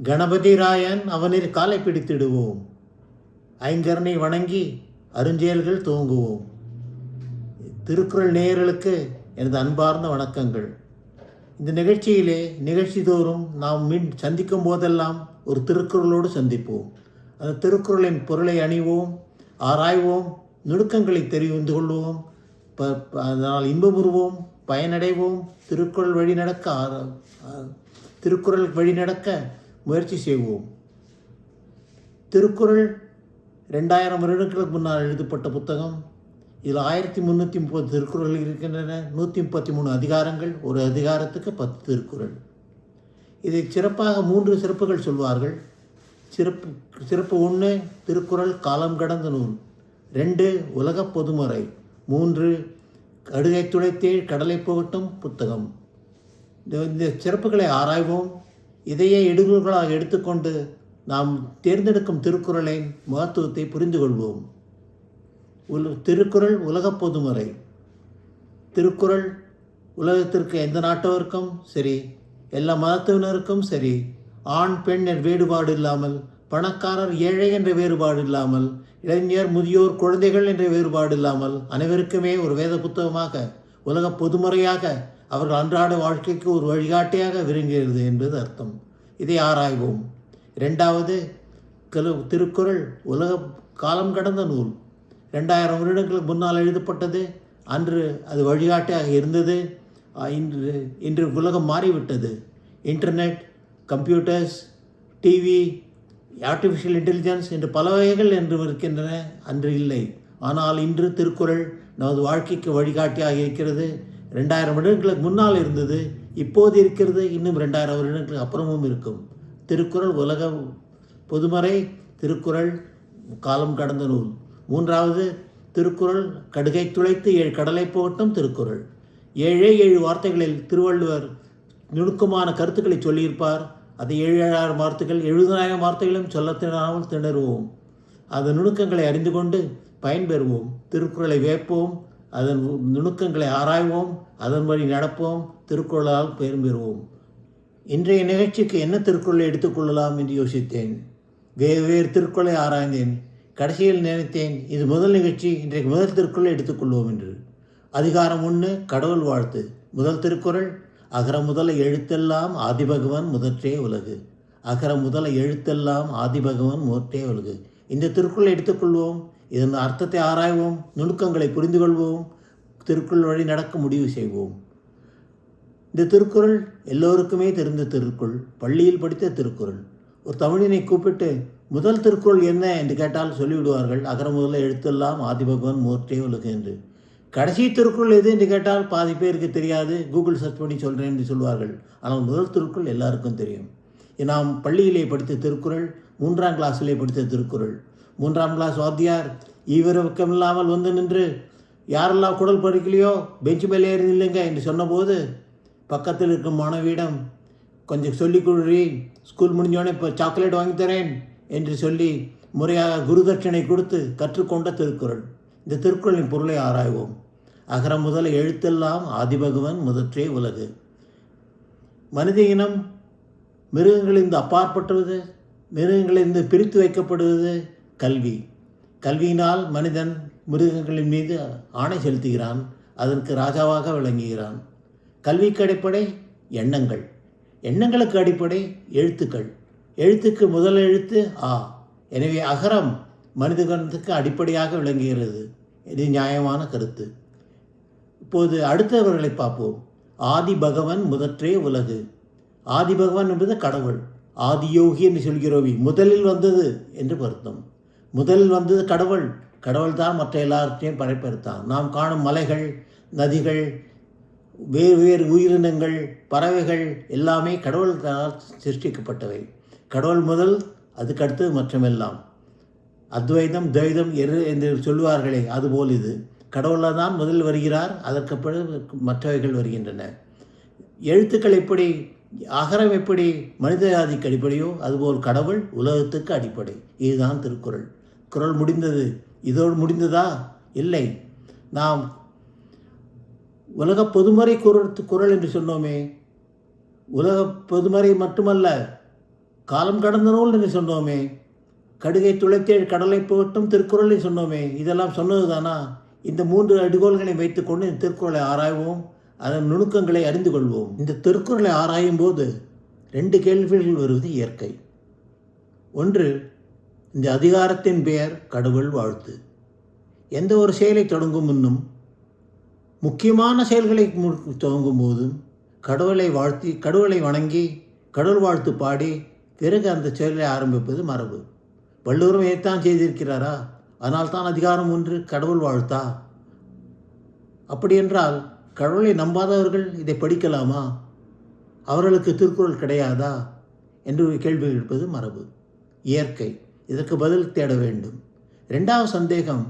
கணபதி ராயன் அவனில் காலை பிடித்திடுவோம். ஐங்கரனை வணங்கி அருஞ்செயல்கள் துவங்குவோம். திருக்குறள் நேயர்களுக்கு எனது அன்பார்ந்த வணக்கங்கள். இந்த நிகழ்ச்சி தோறும் நாம் சந்திக்கும் போதெல்லாம் ஒரு திருக்குறளோடு சந்திப்போம். அந்த திருக்குறளின் பொருளை அணிவோம், ஆராய்வோம், நுணுக்கங்களை தெரிந்து கொள்வோம், அதனால் இன்பமுறுவோம், பயனடைவோம், திருக்குறள் வழி நடக்க முயற்சி செய்வோம். திருக்குறள் 2000 வருடங்களுக்கு முன்னால் எழுதப்பட்ட புத்தகம். இதில் 1330 திருக்குறள் இருக்கின்றன. 133 அதிகாரங்கள், ஒரு அதிகாரத்துக்கு 10 திருக்குறள். இதை சிறப்பாக 3 சிறப்புகள் சொல்வார்கள். சிறப்பு 1, திருக்குறள் காலம் கடந்த நூல். 2, உலக பொதுமறை. 3, கடுகை துளைத்தே கடலை புகட்டும் புத்தகம். இந்த சிறப்புகளை ஆராய்வோம். இதையே இடுகுகளாக எடுத்துக்கொண்டு நாம் தேர்ந்தெடுக்கும் திருக்குறளின் மகத்துவத்தை புரிந்து கொள்வோம். திருக்குறள் உலக பொதுமறை. திருக்குறள் உலகத்திற்கு எந்த நாட்டவருக்கும் சரி, எல்லா மதத்தினருக்கும் சரி, ஆண் பெண் என்ற வேறுபாடு இல்லாமல், பணக்காரர் ஏழை என்ற வேறுபாடு இல்லாமல், இளைஞர் முதியோர் குழந்தைகள் என்ற வேறுபாடு இல்லாமல் அனைவருக்குமே ஒரு வேத புத்தகமாக, உலக பொதுமறையாக, அவர்கள் அன்றாட வாழ்க்கைக்கு ஒரு வழிகாட்டியாக விரும்புகிறது என்பது அர்த்தம். இதை ஆராய்வோம். 2வது, திருக்குறள் உலக காலம் கடந்த நூல். 2000 வருடங்களுக்கு முன்னால் எழுதப்பட்டது. அன்று அது வழிகாட்டியாக இருந்தது. இன்று உலகம் மாறிவிட்டது. Internet, computers, TV, artificial intelligence என்று பல வகைகள் என்று இருக்கின்றன. அன்று இல்லை. ஆனால் இன்று திருக்குறள் நமது வாழ்க்கைக்கு வழிகாட்டியாக இருக்கிறது. 2000 வருடங்களுக்கு முன்னால் இருந்தது, இப்போது இருக்கிறது, இன்னும் 2000 வருடங்களுக்கு அப்புறமும் இருக்கும். திருக்குறள் உலக பொதுமறை. திருக்குறள் காலம் கடந்த நூல். 3வது, திருக்குறள் கடுகை துளைத்து 7 கடலை புகட்டும் திருக்குறள். 7 வார்த்தைகளில் திருவள்ளுவர் நுணுக்கமான கருத்துக்களை சொல்லியிருப்பார். அது 7000 வார்த்தைகள், 70,000 வார்த்தைகளும் சொல்ல திணறுவோம். அதன் நுணுக்கங்களை அறிந்து கொண்டு பயன்பெறுவோம். திருக்குறளை வேப்போம், அதன் நுணுக்கங்களை ஆராய்வோம், அதன் வழி நடப்போம், திருக்குறளால் பெறுவோம். இன்றைய நிகழ்ச்சிக்கு என்ன திருக்குறளை எடுத்துக்கொள்ளலாம் என்று யோசித்தேன். வேறு திருக்குறளை ஆராய்ந்தேன். கடைசியில் நினைத்தேன், இது முதல் நிகழ்ச்சி, இன்றைக்கு முதல் திருக்குறளை எடுத்துக்கொள்வோம் என்று. அதிகாரம் 1, கடவுள் வாழ்த்து. முதல் திருக்குறள், அகர முதல எழுத்தெல்லாம் ஆதிபகவன் முதற்றே உலகு. அகர முதல எழுத்தெல்லாம் ஆதிபகவன் முதற்றே உலகு. இந்த திருக்குறளை எடுத்துக்கொள்வோம். இதன் அர்த்தத்தை ஆராய்வோம், நுணுக்கங்களை புரிந்து கொள்வோம், திருக்குறள் வழி நடக்க முடிவு செய்வோம். இந்த திருக்குறள் எல்லோருக்குமே தெரிந்த திருக்குறள், பள்ளியில் படித்த திருக்குறள். ஒரு தமிழனை கூப்பிட்டு முதல் திருக்குறள் என்ன என்று கேட்டால் சொல்லிவிடுவார்கள், அகர முதல்ல எழுத்தெல்லாம் ஆதிபகவன் முதற்றே உலகு என்று. கடைசி திருக்குறள் எது என்று கேட்டால் பாதி பேருக்கு தெரியாது, கூகுள் சர்ச் பண்ணி சொல்கிறேன் என்று சொல்வார்கள். ஆனால் முதல் திருக்குறள் எல்லாருக்கும் தெரியும். நாம் பள்ளியிலே படித்த திருக்குறள், 3ஆம் கிளாஸிலே படித்த திருக்குறள். 3ஆம் கிளாஸ் வாத்தியார் ஈவிரக்கம் இல்லாமல் வந்து நின்று, யாரெல்லாம் குடல் படிக்கலையோ பெஞ்சு மேலே ஏறி இல்லைங்க என்று சொன்னபோது, பக்கத்தில் இருக்கும் மாணவியிடம் கொஞ்சம் சொல்லி கொடுறி, ஸ்கூல் முடிஞ்சோடனே இப்போ சாக்லேட் வாங்கி தரேன் என்று சொல்லி முறையாக குருதட்சணை கொடுத்து கற்றுக்கொண்ட திருக்குறள். இந்த திருக்குறளின் பொருளை ஆராய்வோம். அகர முதல எழுத்தெல்லாம் ஆதிபகவன் முதற்றே உலகு. மனித இனம் மிருகங்களிலிருந்து அப்பாற்பட்டுவது, மிருகங்களிலிருந்து பிரித்து வைக்கப்படுவது கல்வி. கல்வியினால் மனிதன் மிருகங்களின் மீது ஆணை செலுத்துகிறான், அதற்கு ராஜாவாக விளங்குகிறான். கல்விக்கு அடிப்படை எண்ணங்கள், எண்ணங்களுக்கு அடிப்படை எழுத்துக்கள். எழுத்துக்கு முதல் எழுத்து ஆ. எனவே அகரம் மனிதனுக்கு அடிப்படையாக விளங்குகிறது. இது நியாயமான கருத்து. இப்போது அடுத்தவர்களை பார்ப்போம். ஆதி பகவன் முதற்றே உலகு. ஆதி பகவான் என்பது கடவுள். ஆதியோகி என்று சொல்கிறோவி, முதலில் வந்தது என்று அர்த்தம். முதலில் வந்தது கடவுள். கடவுள் தான் மற்ற எல்லாத்தையும் படைப்பெடுத்தான். நாம் காணும் மலைகள், நதிகள், வேறு உயிரினங்கள், பறவைகள் எல்லாமே கடவுளால் சிருஷ்டிக்கப்பட்டவை. கடவுள் முதல், அதுக்கடுத்து மற்றமெல்லாம். அத்வைதம் துவைதம் என்று சொல்லுவார்களே, அதுபோல் இது. கடவுளால் தான் முதல் வருகிறார், அதற்கு பிறகு மற்றவைகள் வருகின்றன. எழுத்துக்கள் எப்படி, அகரம் எப்படி மனித ஜாதிக்கு அடிப்படையோ அதுபோல் கடவுள் உலகத்துக்கு அடிப்படை. இதுதான் திருக்குறள். குறள் முடிந்தது. இதோடு முடிந்ததா? இல்லை. நாம் உலக பொதுமறை குறள் என்று சொன்னோமே, உலக பொதுமறை மட்டுமல்ல, காலம் கடந்த நூல் என்று சொன்னோமே, கடுகை துளைத்தே கடலை போட்டும் திருக்குறளை சொன்னோமே, இதெல்லாம் சொன்னது தானா? இந்த 3 அடிகோள்களை வைத்துக்கொண்டு இந்த திருக்குறளை ஆராய்வோம், அதன் நுணுக்கங்களை அறிந்து கொள்வோம். இந்த திருக்குறளை ஆராயும் போது 2 கேள்விகள் வருவது இயற்கை. ஒன்று, இந்த அதிகாரத்தின் பெயர் கடவுள் வாழ்த்து. எந்த ஒரு செயலை தொடங்கும் முன்னும், முக்கியமான செயல்களை துவங்கும் போதும் கடவுளை வாழ்த்தி, கடவுளை வணங்கி, கடவுள் வாழ்த்து பாடி பிறகு அந்த செயலை ஆரம்பிப்பது மரபு. வள்ளுவரும் இதைத்தான் செய்திருக்கிறாரா? அதனால் தான் அதிகாரம் 1 கடவுள் வாழ்த்தா? அப்படியென்றால் கடவுளை நம்பாதவர்கள் இதை படிக்கலாமா? அவர்களுக்கு திருக்குறள் கிடையாதா என்று கேள்வி எழுப்பது மரபு, இயற்கை. இதற்கு பதில் தேட வேண்டும். 2வது சந்தேகம்,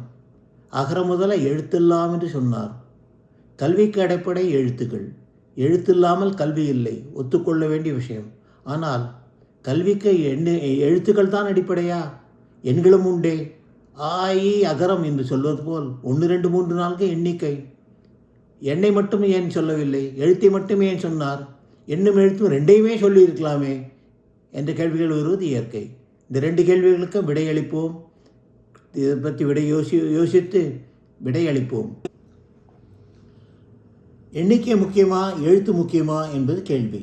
அகர முதல எழுத்தெல்லாம் என்று சொன்னார். கல்விக்கு அடிப்படை எழுத்துக்கள். எழுத்தில்லாமல் கல்வி இல்லை, ஒத்துக்கொள்ள வேண்டிய விஷயம். ஆனால் கல்விக்கு எழுத்துக்கள் தான் அடிப்படையா? எண்களும் உண்டே. ஆயி அகரம் என்று சொல்வது போல் 1 2 3 4 எண்ணிக்கை. எண்ணை மட்டும் ஏன் சொல்லவில்லை? எழுத்தை மட்டும் ஏன் சொன்னார்? எண்ணும் எழுத்தும் 2யுமே சொல்லியிருக்கலாமே என்ற கேள்விகள் வருவது இயற்கை. இந்த 2 கேள்விகளுக்கும் விடையளிப்போம். இதை பற்றி யோசித்து விடையளிப்போம். எண்ணிக்கை முக்கியமா, எழுத்து முக்கியமா என்பது கேள்வி.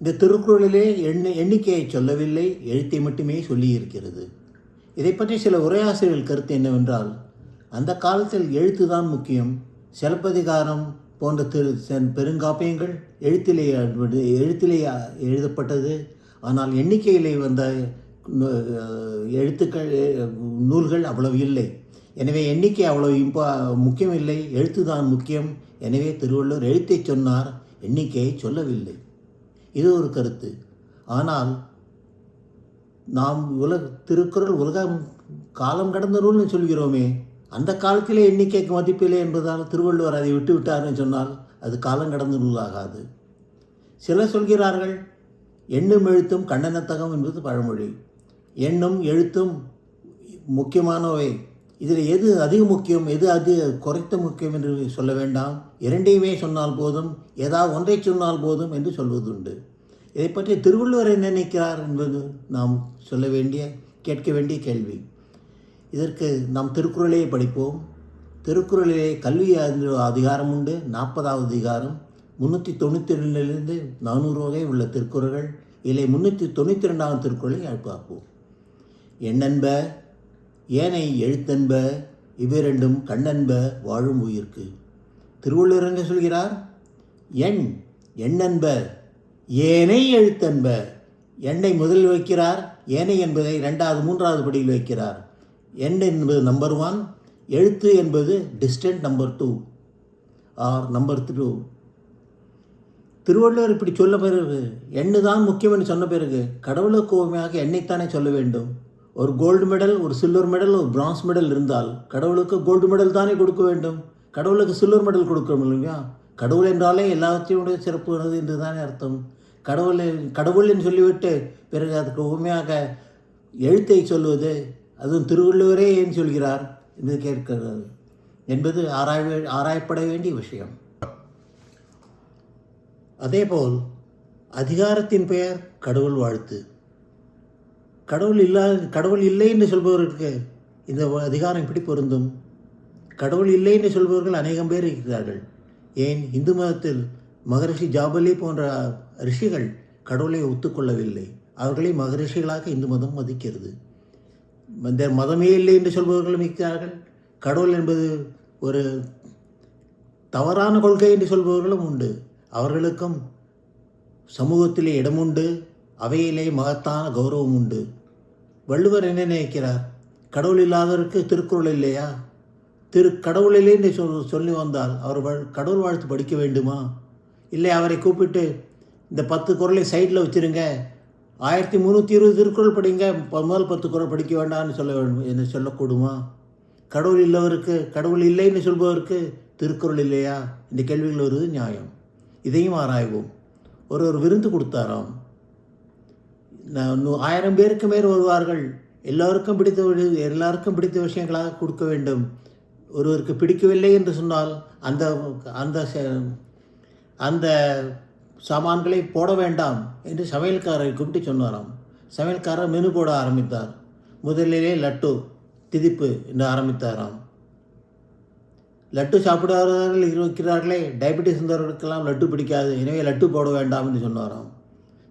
இந்த திருக்குறளிலே எண்ணிக்கையை சொல்லவில்லை, எழுத்தை மட்டுமே சொல்லியிருக்கிறது. இதை பற்றி சில உரையாசிரியர்கள் கருத்து என்னவென்றால், அந்த காலத்தில் எழுத்து தான் முக்கியம். சிலப்பதிகாரம் போன்ற பெருங்காப்பியங்கள் எழுத்திலே எழுதப்பட்டது. ஆனால் எண்ணிக்கையிலே வந்த நூல்கள் அவ்வளவு இல்லை. எனவே எண்ணிக்கை அவ்வளவு முக்கியம் இல்லை, எழுத்து தான் முக்கியம். எனவே திருவள்ளுவர் எழுத்தை சொன்னார், எண்ணிக்கையை சொல்லவில்லை. இது ஒரு கருத்து. ஆனால் நாம் திருக்குறள் உலகம் காலம் கடந்த நூல்னு சொல்கிறோமே, அந்த காலத்திலே எண்ணிக்கைக்கு மதிப்பில்லை என்பதால் திருவள்ளுவர் அதை விட்டு விட்டார்னு சொன்னால் அது காலம் கடந்த நூலாகாது. சிலர் சொல்கிறார்கள், எண்ணும் எழுத்தும் கண்டனத்தகம் என்பது பழமொழி. எண்ணும் எழுத்தும் முக்கியமானவை. இதில் எது அதிக முக்கியம், எது அது குறைத்த முக்கியம் என்று சொல்ல வேண்டாம். 2யுமே சொன்னால் போதும், ஏதாவது ஒன்றை சொன்னால் போதும் என்று சொல்வதுண்டு. இதை பற்றி திருவள்ளுவர் என்ன நினைக்கிறார் என்பது நாம் கேட்க வேண்டிய கேள்வி. இதற்கு நாம் திருக்குறளையே படிப்போம். திருக்குறளிலே கல்வி அதிகாரம் உண்டு. 40வது அதிகாரம். 392 400 வகை உள்ள திருக்குறள்கள். இதிலே 392வது திருக்குறளை பார்ப்போம். எண்ணென்ப ஏனை எழுத்தென்ப இவ்விரண்டும் கண்ணென்ப வாழும் உயிர்க்கு. திருவள்ளுவர் என்ன சொல்கிறார்? எண்ணென்ப ஏனை எழுத்தென்ப. எண்ணை முதலில் வைக்கிறார், ஏனை என்பதை 2வது 3வது படியில் வைக்கிறார். எண் என்பது நம்பர் 1, எழுத்து என்பது distant number 2 or number 2. Thiruvalluvar இப்படி சொல்ல பிறகு எண்ணு தான் முக்கியம் என்று சொன்ன பிறகு கடவுளுக்கு உண்மையாக எண்ணைத்தானே சொல்ல வேண்டும். ஒரு கோல்டு மெடல், ஒரு சில்வர் மெடல், ஒரு பிரான்ஸ் மெடல் இருந்தால் கடவுளுக்கு கோல்டு மெடல் தானே கொடுக்க வேண்டும், கடவுளுக்கு சில்வர் மெடல் கொடுக்கணும் இல்லையா? கடவுள் என்றாலே எல்லாத்தையுடைய சிறப்பு என்று தானே அர்த்தம். கடவுள் என்று சொல்லிவிட்டு பிறகு அதுக்கு உண்மையாக எழுத்தை சொல்வது, அதுவும் திருவள்ளுவரே ஏன் சொல்கிறார் என்று கேட்கிறது என்பது ஆராயப்பட வேண்டிய விஷயம். அதேபோல் அதிகாரத்தின் பெயர் கடவுள் வாழ்த்து. கடவுள் இல்லை என்று சொல்பவர்களுக்கு இந்த அதிகாரம் எப்படி பொருந்தும்? கடவுள் இல்லை என்று சொல்பவர்கள் அநேகம் பேர் இருக்கிறார்கள். ஏன் இந்து மதத்தில் மகரிஷி ஜாபலி போன்ற ரிஷிகள் கடவுளை ஒத்துக்கொள்ளவில்லை. அவர்களை மகரிஷிகளாக இந்து மதம் மதிக்கிறது. இந்த மதமே இல்லை என்று சொல்பவர்களும் இருக்கிறார்கள். கடவுள் என்பது ஒரு தவறான கொள்கை என்று சொல்பவர்களும் உண்டு. அவர்களுக்கும் சமூகத்திலே இடம் உண்டு, அவையிலே மகத்தான கௌரவம் உண்டு. வள்ளுவர் என்ன நினைக்கிறார்? கடவுள் இல்லாதவருக்கு திருக்குறள் இல்லையா? கடவுளிலே என்று சொல்லி வந்தால் அவர் கடவுள் வாழ்த்து படிக்க வேண்டுமா? இல்லை அவரை கூப்பிட்டு இந்த 10 குறளை சைடில் வச்சுருங்க, 1320 திருக்குறள் படிங்க, முதல் 10 குறள் படிக்க வேண்டாம்னு சொல்ல வேண்டும் என்று சொல்லக்கூடுமா? கடவுள் இல்லைன்னு சொல்பவருக்கு திருக்குறள் இல்லையா? இந்த கேள்விகள் வருவது நியாயம். இதையும் ஆராய்வோம். ஒரு விருந்து கொடுத்தாராம். 1000 பேருக்கு மேல் வருவார்கள். எல்லாருக்கும் பிடித்த விஷயங்களாக கொடுக்க வேண்டும். ஒருவருக்கு பிடிக்கவில்லை என்று சொன்னால் அந்த சாமான்களை போட வேண்டாம் என்று சமையல்காரரை கூப்பிட்டு சொன்னாராம். சமையல்காரர் மெனு போட ஆரம்பித்தார். முதலிலே லட்டு திதிப்பு என்று ஆரம்பித்தாராம். லட்டு சாப்பிடாதவர்கள் இருக்கிறார்களே, டயபெட்டிஸ் இருந்தவர்களுக்கெல்லாம் லட்டு பிடிக்காது, எனவே லட்டு போட வேண்டாம் என்று சொன்னாராம்.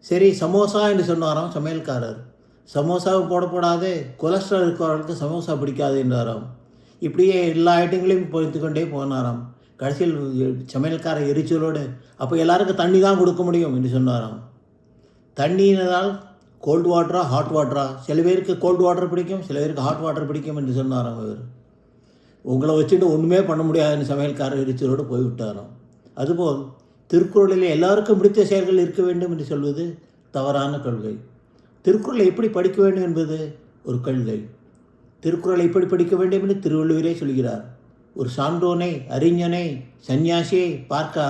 சரி, சமோசா என்று சொன்னாராம் சமையல்காரர். சமோசாவும் போடப்படாது, கொலஸ்ட்ரால் இருக்கிறவர்களுக்கு சமோசா பிடிக்காது என்றாராம். இப்படியே எல்லா ஐட்டங்களையும் பொறுத்து கொண்டே போனாராம். கடைசியில் சமையல்காரர் எரிச்சலோடு, அப்போ எல்லாருக்கும் தண்ணி தான் கொடுக்க முடியும் என்று சொன்னாராம். தண்ணியினால் கோல்டு வாட்டரா ஹாட் வாட்டரா, சில பேருக்கு கோல்டு வாட்டர் பிடிக்கும், சில பேருக்கு ஹாட் வாட்டர் பிடிக்கும் என்று சொன்னாராம். அவர் உங்களை வச்சுட்டு ஒன்றுமே பண்ண முடியாதுன்னு சமையல்காரர் எரிச்சலோடு போய்விட்டாராம். அதுபோல் திருக்குறளில் எல்லாருக்கும் பிடித்த செயல்கள் இருக்க வேண்டும் என்று சொல்வது தவறான கொள்கை. திருக்குறளை எப்படி படிக்க வேண்டும் என்பது ஒரு கொள்கை. திருக்குறளை எப்படி படிக்க வேண்டும் என்று திருவள்ளுவரே சொல்கிறார். ஒரு சான்றோனை, அறிஞனை, சன்னியாசியை பார்க்க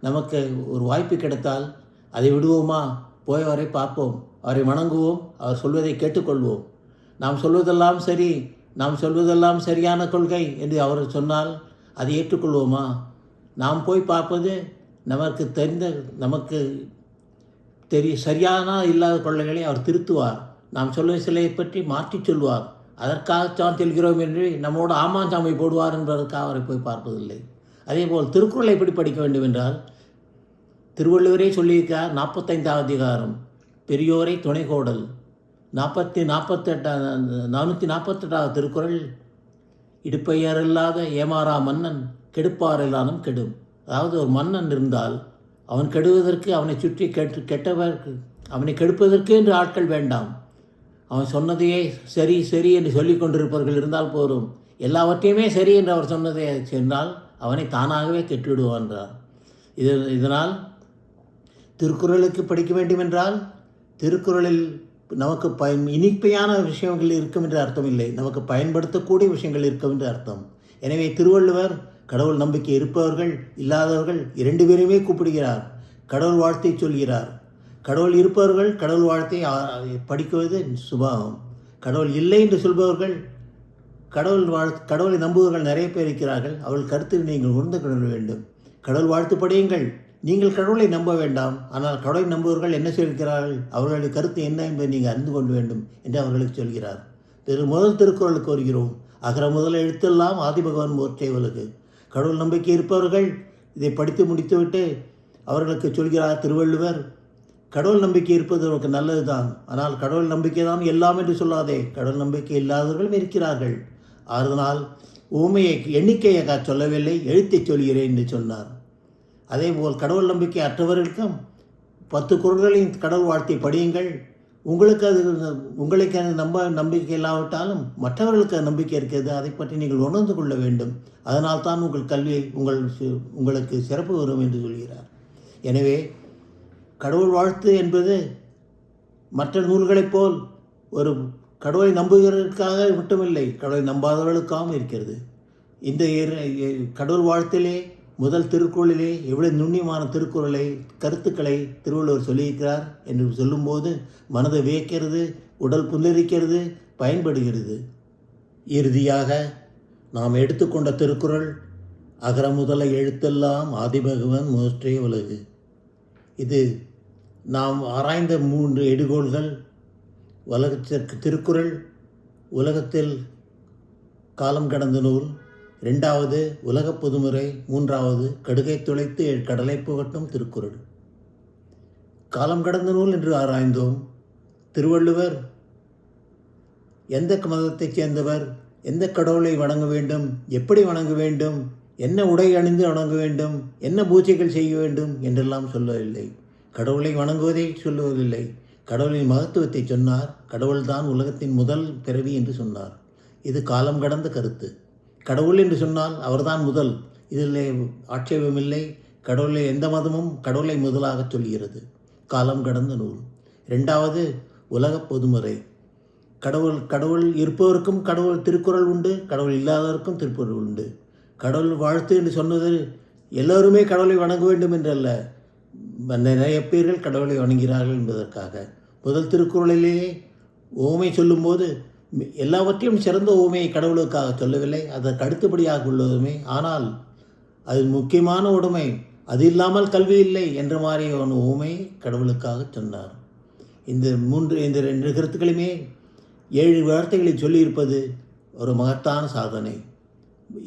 நமக்கு ஒரு வாய்ப்பு கிடைத்தால் அதை விடுவோமா? போய் அவரை பார்ப்போம், அவரை வணங்குவோம், அவர் சொல்வதை கேட்டுக்கொள்வோம். நாம் சொல்வதெல்லாம் சரி, நாம் சொல்வதெல்லாம் சரியான கொள்கை என்று அவர் சொன்னால் அதை ஏற்றுக்கொள்வோமா? நாம் போய் பார்ப்பது நமக்கு சரியான இல்லாத கொள்கைகளை அவர் திருத்துவார். நாம் சொல்ல சிலையை பற்றி மாற்றி சொல்வார். அதற்காகத்தான் செல்கிறோம் என்று நம்மோடு ஆமாஞ்சாமை போடுவார் என்பதற்காக அவரை போய் பார்ப்பதில்லை. அதேபோல் திருக்குறளை எப்படி படிக்க வேண்டும் என்றால், திருவள்ளுவரே சொல்லியிருக்கார். 45வது அதிகாரம் பெரியோரை துணை கோடல். 448வது திருக்குறள், இடுப்பையரில்லாத ஏமாறா மன்னன் கெடுப்பாரில்லானும் கெடும். அதாவது ஒரு மன்னன் இருந்தால் அவன் கெடுவதற்கு, அவனை சுற்றி அவனை கெடுப்பதற்கு என்று ஆட்கள் வேண்டாம். அவன் சொன்னதையே சரி சரி என்று சொல்லி கொண்டிருப்பவர்கள் இருந்தால் போதும். எல்லாவற்றையுமே சரி என்று அவர் சொன்னதை சொன்னால் அவனை தானாகவே கெட்டுவிடுவான்றார். இதனால் திருக்குறளுக்கு படிக்க வேண்டும் என்றால் திருக்குறளில் நமக்கு இனிப்பையான விஷயங்கள் இருக்கும் என்று அர்த்தம் இல்லை, நமக்கு பயன்படுத்தக்கூடிய விஷயங்கள் இருக்கும் என்று அர்த்தம். எனவே திருவள்ளுவர் கடவுள் நம்பிக்கை இருப்பவர்கள் இல்லாதவர்கள் 2 பேருமே கூப்பிடுகிறார். கடவுள் வாழ்த்தை சொல்கிறார். கடவுள் இருப்பவர்கள் கடவுள் வாழ்த்தை படிக்குவது சுபாவம். கடவுள் இல்லை என்று சொல்பவர்கள், கடவுளை நம்புவர்கள் நிறைய பேர் இருக்கிறார்கள். அவர்கள் கருத்து நீங்கள் உணர்ந்து கொள்ள வேண்டும். கடவுள் வாழ்த்து படியுங்கள். நீங்கள் கடவுளை நம்ப வேண்டாம், ஆனால் கடவுளை நம்புவர்கள் என்ன சொல்கிறார்கள், அவர்களுடைய கருத்து என்ன என்பதை நீங்கள் அறிந்து கொள்ள வேண்டும் என்று அவர்களுக்கு சொல்கிறார். முதல் திருக்குறளுக்கு வருகிறோம். அகர முதல் எழுத்தெல்லாம் ஆதிபகவான் போற்றே உலகு. கடவுள் நம்பிக்கை இருப்பவர்கள் இதை படித்து முடித்துவிட்டு அவர்களுக்கு சொல்கிறார் திருவள்ளுவர், கடவுள் நம்பிக்கை இருப்பது நமக்கு நல்லது தான், ஆனால் கடவுள் நம்பிக்கை தான் எல்லாம் என்று சொல்லாதே, கடவுள் நம்பிக்கை இல்லாதவர்களும் இருக்கிறார்கள். அதனால் ஊமையை எண்ணிக்கையை சொல்லவில்லை, எழுத்தை சொல்கிறேன் என்று சொன்னார். அதேபோல் கடவுள் நம்பிக்கை அற்றவர்களுக்கும் 10 குறள்களின் கடவுள் வாழ்த்தை படியுங்கள். உங்களுக்கு அது நம்பிக்கை இல்லாவிட்டாலும் மற்றவர்களுக்கு நம்பிக்கை இருக்கிறது, அதை பற்றி நீங்கள் உணர்ந்து கொள்ள வேண்டும். அதனால் தான் உங்கள் கல்வி உங்களுக்கு சிறப்பு வரும் என்று சொல்கிறார். எனவே கடவுள் வாழ்த்து என்பது மற்ற நூல்களைப் போல் ஒரு கடவுளை நம்புகிறதற்காக மட்டுமில்லை, கடவுளை நம்பாதவர்களுக்காகவும் இருக்கிறது. இந்த கடவுள் வாழ்த்திலே முதல் திருக்குறளிலே எவ்வளவு நுண்ணியமான கருத்துக்களை திருவள்ளுவர் சொல்லியிருக்கிறார் என்று சொல்லும்போது மனதை வியக்கிறது, உடல் புல்லரிக்கிறது, பயன்படுகிறது. இறுதியாக நாம் எடுத்துக்கொண்ட திருக்குறள், அகர முதல எழுத்தெல்லாம் ஆதிபகவன் முதற்றே உலகு. இது நாம் ஆராய்ந்த 3 எடுகோள்கள். உலகத்திற்கு திருக்குறள், உலகத்தில் காலம் கடந்த நூல், 2வது உலகப் பொதுமுறை, 3வது கடுகை துளைத்து கடலை புகட்டும் திருக்குறள். காலம் கடந்த நூல் என்று ஆராய்ந்தோம். திருவள்ளுவர் எந்த மதத்தைச் சேர்ந்தவர், எந்த கடவுளை வணங்க வேண்டும், எப்படி வணங்க வேண்டும், என்ன உடை அணிந்து வணங்க வேண்டும், என்ன பூஜைகள் செய்ய வேண்டும் என்றெல்லாம் சொல்லவில்லை. கடவுளை வணங்குவதை சொல்லுவதில்லை, கடவுளின் மகத்துவத்தை சொன்னார். கடவுள்தான் உலகத்தின் முதல் பிறவி என்று சொன்னார். இது காலம் கடந்த கருத்து. கடவுள் என்று சொன்னால் அவர்தான் முதல், இதில் ஆட்சேபமில்லை. கடவுளை எந்த மதமும் கடவுளை முதலாக சொல்கிறது. காலம் கடந்த நூல். 2வது உலகப் பொதுமுறை. கடவுள் இருப்பவருக்கும் கடவுள் திருக்குறள் உண்டு, கடவுள் இல்லாதவருக்கும் திருக்குறள் உண்டு. கடவுள் வாழ்த்து என்று சொன்னது எல்லோருமே கடவுளை வணங்க வேண்டும் என்றல்ல, நிறைய பேர்கள் கடவுளை வணங்குகிறார்கள் என்பதற்காக. முதல் திருக்குறளிலேயே ஓமை சொல்லும்போது எல்லாவற்றையும் சிறந்த ஓமையை கடவுளுக்காக சொல்லவில்லை, அதற்கு அடுத்தபடியாக உள்ளதுமே. ஆனால் அது முக்கியமான உடைமை, அது இல்லாமல் கல்வி இல்லை என்ற மாதிரியான ஓமையை கடவுளுக்காக சொன்னார். இந்த 2 கருத்துக்களுமே 7 வார்த்தைகளை சொல்லியிருப்பது ஒரு மகத்தான சாதனை.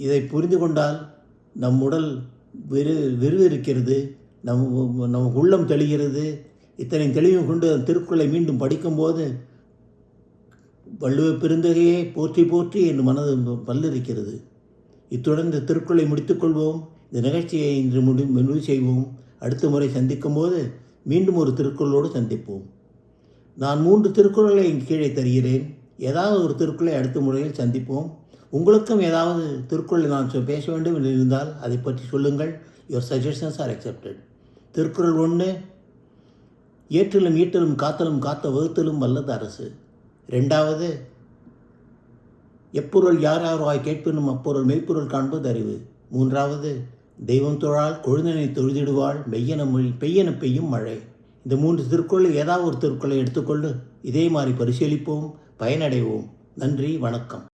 இதை புரிந்து கொண்டால் நம் உடல் விறுவிறுக்கிறது, நம் உள்ளம் தெளிகிறது. இத்தனை தெளிவும் கொண்டு திருக்குறளை மீண்டும் படிக்கும்போது வள்ளுவ பெருந்தகையே போற்றி போற்றி என்று மனது பல்லிருக்கிறது. இத்துடன் இந்த திருக்குறளை முடித்துக்கொள்வோம். இந்த நிகழ்ச்சியை இன்று முடிவு செய்வோம். அடுத்த முறை சந்திக்கும் போது மீண்டும் ஒரு திருக்குறளோடு சந்திப்போம். நான் 3 திருக்குறளை கீழே தருகிறேன். ஏதாவது ஒரு திருக்குறளை அடுத்த முறையில் சந்திப்போம். உங்களுக்கும் ஏதாவது திருக்குறளை நான் பேச வேண்டும் என்று இருந்தால் அதை பற்றி சொல்லுங்கள். Your suggestions R accepted. Thirukkural 1, ஏற்றலும் ஈட்டலும் காத்தலும் காத்த வகுத்தலும் வல்லது அரசு. 2வது, எப்பொருள் யார் வாய் கேட்பினும் அப்பொருள் மெய்ப்பொருள் காண்பது அறிவு. 3வது, தெய்வம் தொழால் கொழுந்தனை தொழுதிடுவாள் பெய்யென பெய்யும் மழை. இந்த 3 திருக்குறளில் ஏதாவது ஒரு திருக்குறளை எடுத்துக்கொண்டு இதே மாதிரி பரிசீலிப்போம், பயனடைவோம். நன்றி, வணக்கம்.